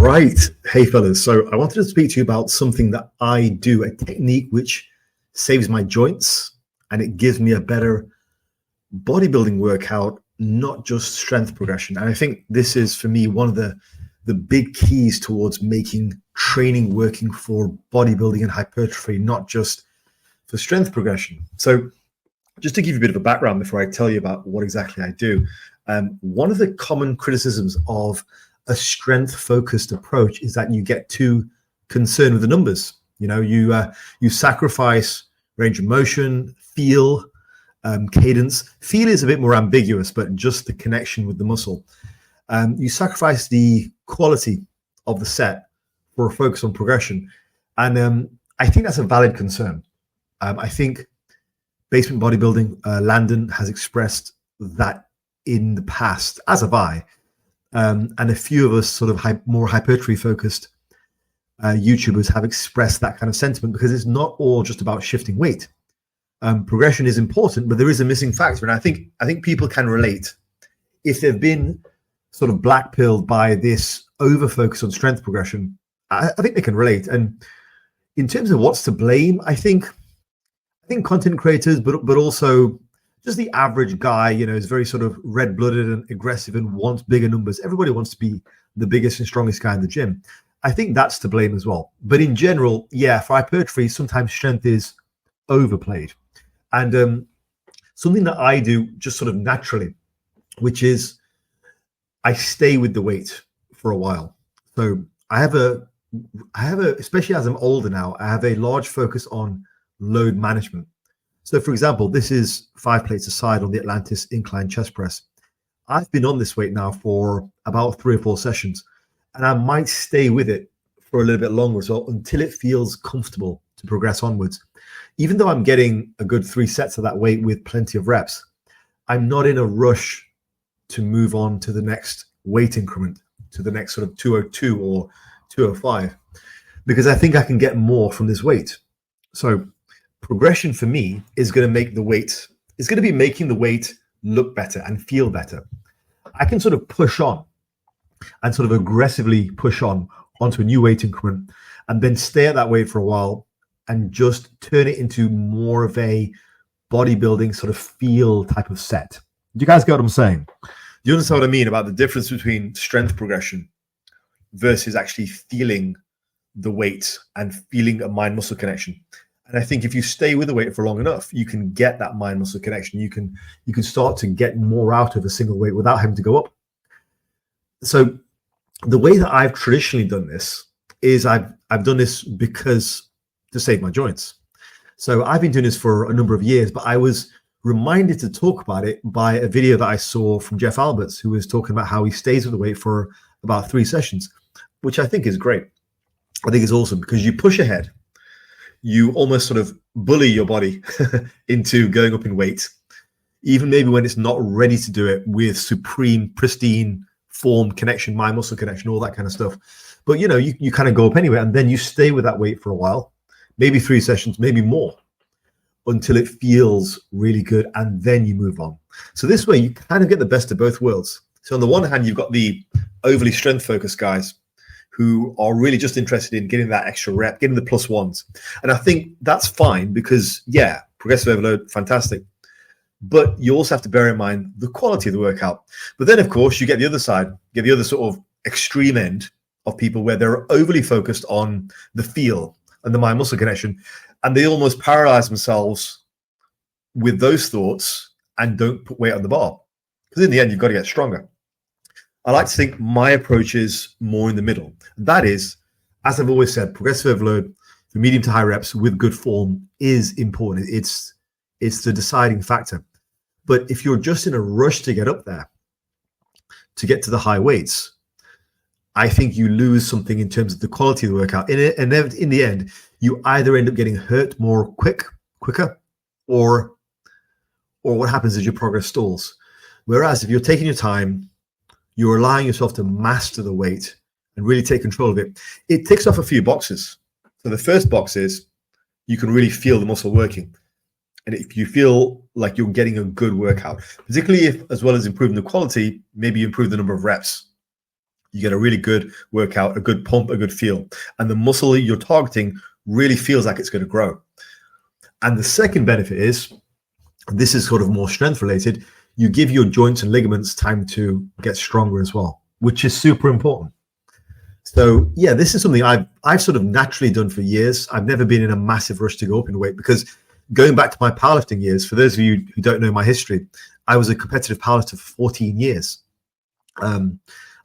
Right. Hey, fellas. So I wanted to speak to you about something that I do, a technique which saves my joints and it gives me a better bodybuilding workout, not just strength progression. And I think this is, for me, one of the big keys towards making training working for bodybuilding and hypertrophy, not just for strength progression. So just to give you a bit of a background before I tell you about what exactly I do, one of the common criticisms of a strength-focused approach is that you get too concerned with the numbers. You know, you sacrifice range of motion, feel, cadence. Feel is a bit more ambiguous, but just the connection with the muscle. You sacrifice the quality of the set for a focus on progression. And I think that's a valid concern. I think Basement Bodybuilding, Landon has expressed that in the past, as have I. And a few of us sort of more hypertrophy-focused YouTubers have expressed that kind of sentiment, because it's not all just about shifting weight. Progression is important, but there is a missing factor. And I think people can relate. If they've been sort of black-pilled by this over-focus on strength progression, I think they can relate. And in terms of what's to blame, I think content creators, but also just the average guy, you know, is very sort of red-blooded and aggressive and wants bigger numbers. Everybody wants to be the biggest and strongest guy in the gym. I think that's to blame as well. But in general, yeah, for hypertrophy, sometimes strength is overplayed. And something that I do just sort of naturally, which is I stay with the weight for a while. So I have a, especially as I'm older now, I have a large focus on load management. So for example, this is 5 plates aside on the Atlantis incline chest press. I've been on this weight now for about 3 or 4 sessions, and I might stay with it for a little bit longer as well until it feels comfortable to progress onwards. Even though I'm getting a good 3 sets of that weight with plenty of reps, I'm not in a rush to move on to the next weight increment, to the next sort of 202 or 205, because I think I can get more from this weight. So progression for me is going to make the weight, it's going to be making the weight look better and feel better. I can sort of push on and sort of aggressively push on onto a new weight increment and then stay at that weight for a while and just turn it into more of a bodybuilding sort of feel type of set. Do you guys get what I'm saying? Do you understand what I mean about the difference between strength progression versus actually feeling the weight and feeling a mind-muscle connection? And I think if you stay with the weight for long enough, you can get that mind-muscle connection. You can start to get more out of a single weight without having to go up. So the way that I've traditionally done this is I've done this because to save my joints. So I've been doing this for a number of years, but I was reminded to talk about it by a video that I saw from Jeff Alberts, who was talking about how he stays with the weight for about 3 sessions, which I think is great. I think it's awesome because you push ahead. You almost sort of bully your body into going up in weight, even maybe when it's not ready to do it with supreme, pristine form connection, mind-muscle connection, all that kind of stuff. But, you know, you kind of go up anyway, and then you stay with that weight for a while, maybe 3 sessions, maybe more, until it feels really good, and then you move on. So this way, you kind of get the best of both worlds. So on the one hand, you've got the overly strength-focused guys who are really just interested in getting that extra rep, getting the plus ones. And I think that's fine because, yeah, progressive overload, fantastic. But you also have to bear in mind the quality of the workout. But then, of course, you get the other side, you get the other sort of extreme end of people where they're overly focused on the feel and the mind-muscle connection, and they almost paralyze themselves with those thoughts and don't put weight on the bar. Because in the end, you've got to get stronger. I like to think my approach is more in the middle. That is, as I've always said, progressive overload for medium to high reps with good form is important. It's the deciding factor. But if you're just in a rush to get up there, to get to the high weights, I think you lose something in terms of the quality of the workout. And in the end, you either end up getting hurt more quicker, or what happens is your progress stalls. Whereas if you're taking your time, you're allowing yourself to master the weight and really take control of it, it ticks off a few boxes. So the first box is you can really feel the muscle working. And if you feel like you're getting a good workout, particularly if, as well as improving the quality, maybe you improve the number of reps. You get a really good workout, a good pump, a good feel. And the muscle you're targeting really feels like it's going to grow. And the second benefit is, this is sort of more strength related, you give your joints and ligaments time to get stronger as well, which is super important. So yeah, this is something I've sort of naturally done for years. I've never been in a massive rush to go up in weight, because going back to my powerlifting years, for those of you who don't know my history, I was a competitive powerlifter for 14 years.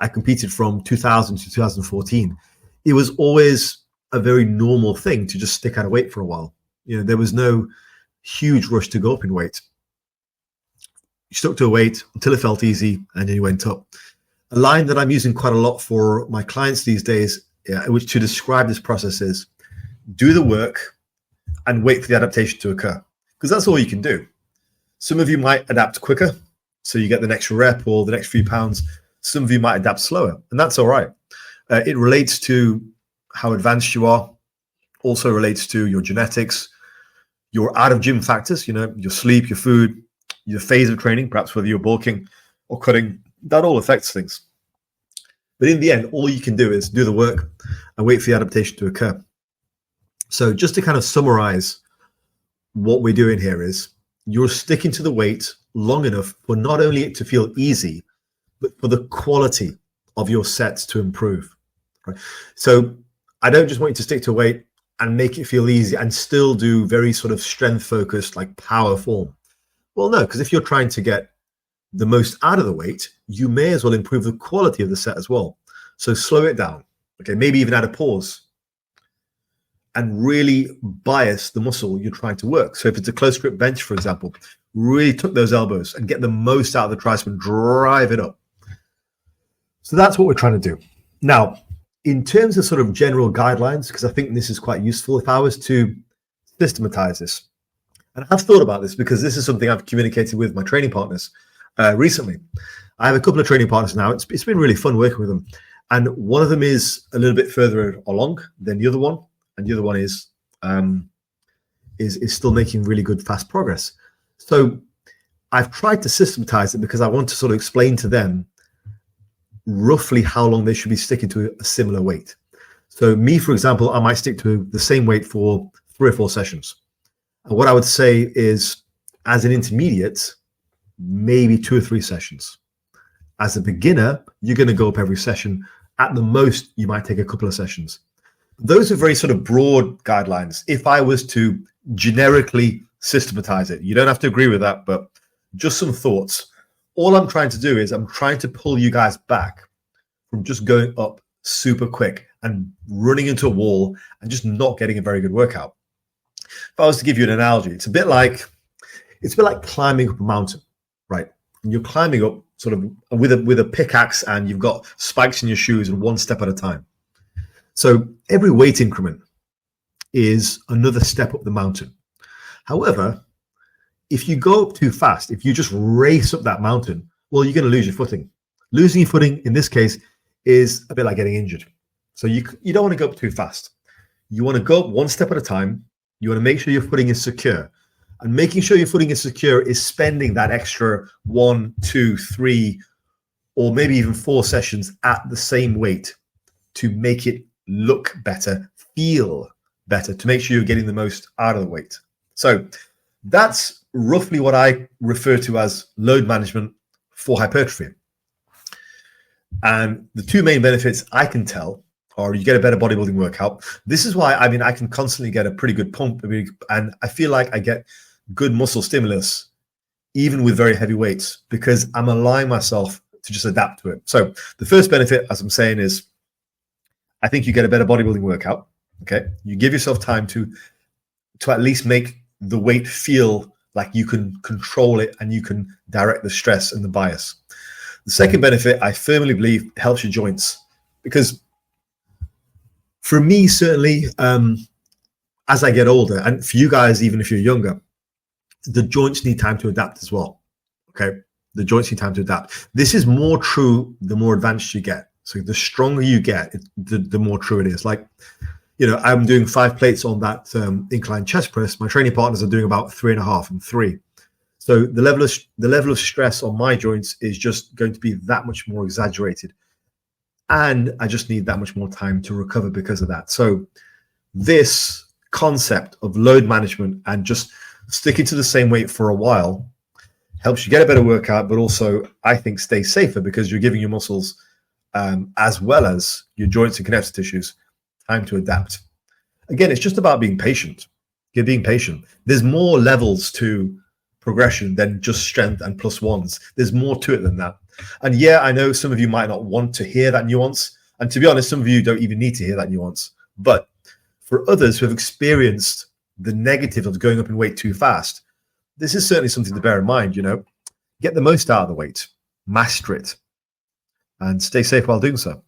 I competed from 2000 to 2014. It was always a very normal thing to just stick out of weight for a while. You know, there was no huge rush to go up in weight. You stuck to a weight until it felt easy, and then you went up. A line that I'm using quite a lot for my clients these days, which to describe this process is, do the work and wait for the adaptation to occur, because that's all you can do. Some of you might adapt quicker, so you get the next rep or the next few pounds. Some of you might adapt slower, and that's all right. It relates to how advanced you are, also relates to your genetics, your out of gym factors, you know, your sleep, your food, your phase of training, perhaps whether you're bulking or cutting, that all affects things. But in the end, all you can do is do the work and wait for the adaptation to occur. So just to kind of summarize what we're doing here is, you're sticking to the weight long enough for not only it to feel easy, but for the quality of your sets to improve. Right? So I don't just want you to stick to weight and make it feel easy and still do very sort of strength focused, like power form. Well, no, because if you're trying to get the most out of the weight, you may as well improve the quality of the set as well. So slow it down. Okay, maybe even add a pause and really bias the muscle you're trying to work. So if it's a close grip bench, for example, really tuck those elbows and get the most out of the tricep and drive it up. So that's what we're trying to do. Now, in terms of sort of general guidelines, because I think this is quite useful, if I was to systematize this, and I've thought about this because this is something I've communicated with my training partners recently. I have a couple of training partners now. It's been really fun working with them. And one of them is a little bit further along than the other one. And the other one is still making really good, fast progress. So I've tried to systematize it because I want to sort of explain to them roughly how long they should be sticking to a similar weight. So me, for example, I might stick to the same weight for 3 or 4 sessions. And what I would say is, as an intermediate, maybe 2 or 3 sessions. As a beginner, you're going to go up every session. At the most, you might take a couple of sessions. Those are very sort of broad guidelines. If I was to generically systematize it, you don't have to agree with that, but just some thoughts. All I'm trying to do is I'm trying to pull you guys back from just going up super quick and running into a wall and just not getting a very good workout. If I was to give you an analogy, it's a bit like climbing up a mountain, right? And you're climbing up sort of with a pickaxe, and you've got spikes in your shoes, and one step at a time. So every weight increment is another step up the mountain. However, if you go up too fast, if you just race up that mountain, well, you're going to lose your footing. Losing your footing in this case is a bit like getting injured. So you don't want to go up too fast. You want to go up one step at a time. You want to make sure your footing is secure. And making sure your footing is secure is spending that extra 1, 2, 3, or maybe even 4 sessions at the same weight to make it look better, feel better, to make sure you're getting the most out of the weight. So that's roughly what I refer to as load management for hypertrophy. And the 2 main benefits I can tell are, you get a better bodybuilding workout. This is why, I mean, I can constantly get a pretty good pump, and I feel like I get good muscle stimulus even with very heavy weights, because I'm allowing myself to just adapt to it. So the first benefit, as I'm saying, is I think you get a better bodybuilding workout. Okay, you give yourself time to at least make the weight feel like you can control it and you can direct the stress and the bias. The second benefit, I firmly believe, helps your joints, because for me, certainly, as I get older, and for you guys, even if you're younger, the joints need time to adapt as well. Okay, the joints need time to adapt. This is more true the more advanced you get. So the stronger you get, the more true it is. Like, you know, I'm doing 5 plates on that incline chest press. My training partners are doing about 3.5 and 3. So the level of stress on my joints is just going to be that much more exaggerated. and I just need that much more time to recover because of that. So this concept of load management and just sticking to the same weight for a while helps you get a better workout, but also I think stay safer because you're giving your muscles as well as your joints and connective tissues time to adapt. Again, it's just about being patient. You're being patient. There's more levels to progression than just strength and plus ones. There's more to it than that. And yeah, I know some of you might not want to hear that nuance. And to be honest, some of you don't even need to hear that nuance. But for others who have experienced the negative of going up in weight too fast, this is certainly something to bear in mind. Get the most out of the weight, master it, and stay safe while doing so.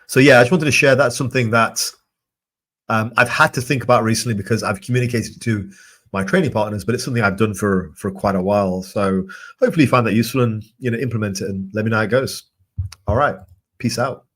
So yeah, I just wanted to share that's something that I've had to think about recently because I've communicated to my training partners, but it's something I've done for quite a while. So hopefully you find that useful and implement it and let me know how it goes. All right. Peace out.